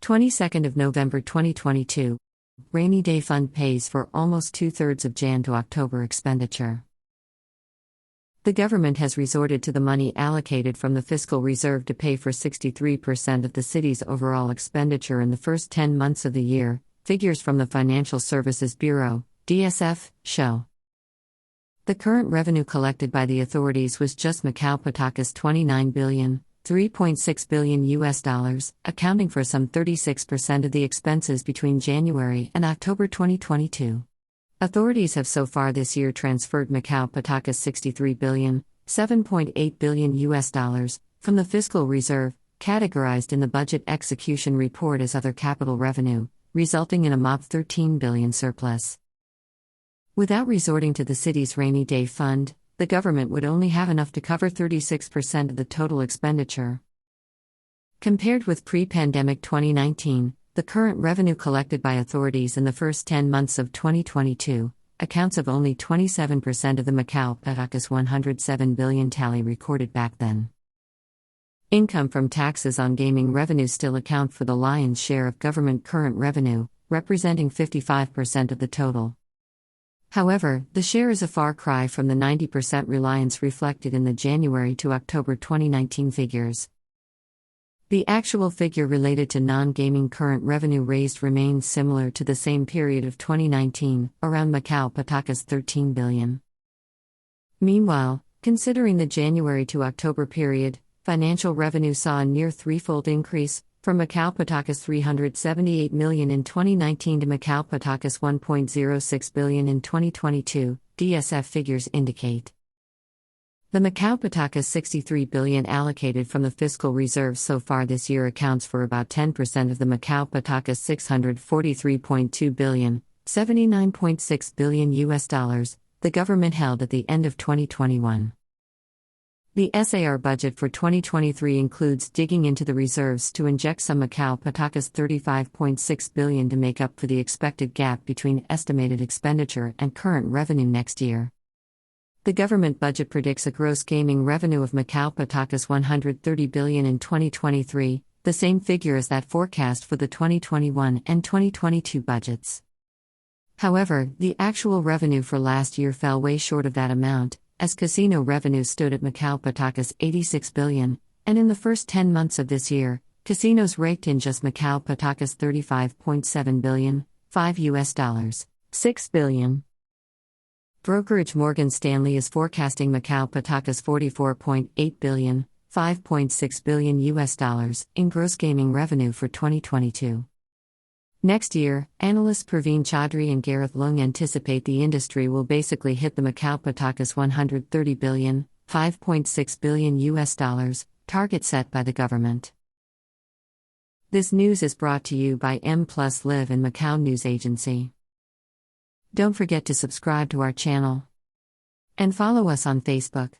22nd of November 2022. Rainy Day Fund pays for almost two-thirds of Jan to October expenditure. The government has resorted to the money allocated from the fiscal reserve to pay for 63% of the city's overall expenditure in the first 10 months of the year, figures from the Financial Services Bureau, DSF, show. The current revenue collected by the authorities was just Macau Patakas $29 billion, $3.6 billion, accounting for some 36% of the expenses between January and October 2022. Authorities have so far this year transferred Macau Patakas $63 billion, $7.8 billion, from the fiscal reserve, categorized in the budget execution report as other capital revenue, resulting in a MOP $13 billion surplus. Without resorting to the city's rainy day fund, the government would only have enough to cover 36% of the total expenditure. Compared with pre-pandemic 2019, the current revenue collected by authorities in the first 10 months of 2022 accounts of only 27% of the Macau Patakas $107 billion tally recorded back then. Income from taxes on gaming revenue still account for the lion's share of government current revenue, representing 55% of the total. However, the share is a far cry from the 90% reliance reflected in the January to October 2019 figures. The actual figure related to non-gaming current revenue raised remains similar to the same period of 2019, around Macau Patakas $13 billion. Meanwhile, considering the January to October period, financial revenue saw a near threefold increase, from Macau Patakas $378 million in 2019 to Macau Patakas $1.06 billion in 2022, DSF figures indicate. The Macau Patakas $63 billion allocated from the fiscal reserve so far this year accounts for about 10% of the Macau Patakas $643.2 billion, $79.6 billion the government held at the end of 2021. The SAR budget for 2023 includes digging into the reserves to inject some Macau Patakas $35.6 billion to make up for the expected gap between estimated expenditure and current revenue next year. The government budget predicts a gross gaming revenue of Macau Patakas $130 billion in 2023, the same figure as that forecast for the 2021 and 2022 budgets. However, the actual revenue for last year fell way short of that amount, as casino revenue stood at Macau Patakas $86 billion, and in the first 10 months of this year, casinos raked in just Macau Patakas $35.7 billion, $6 billion. Brokerage Morgan Stanley is forecasting Macau Patakas $44.8 billion, $5.6 billion in gross gaming revenue for 2022. Next year, analysts Praveen Chaudhry and Gareth Leung anticipate the industry will basically hit the Macau Patakas $130 billion, $5.6 billion target set by the government. This news is brought to you by mpluslivetv and Macau News Agency. Don't forget to subscribe to our channel and follow us on Facebook.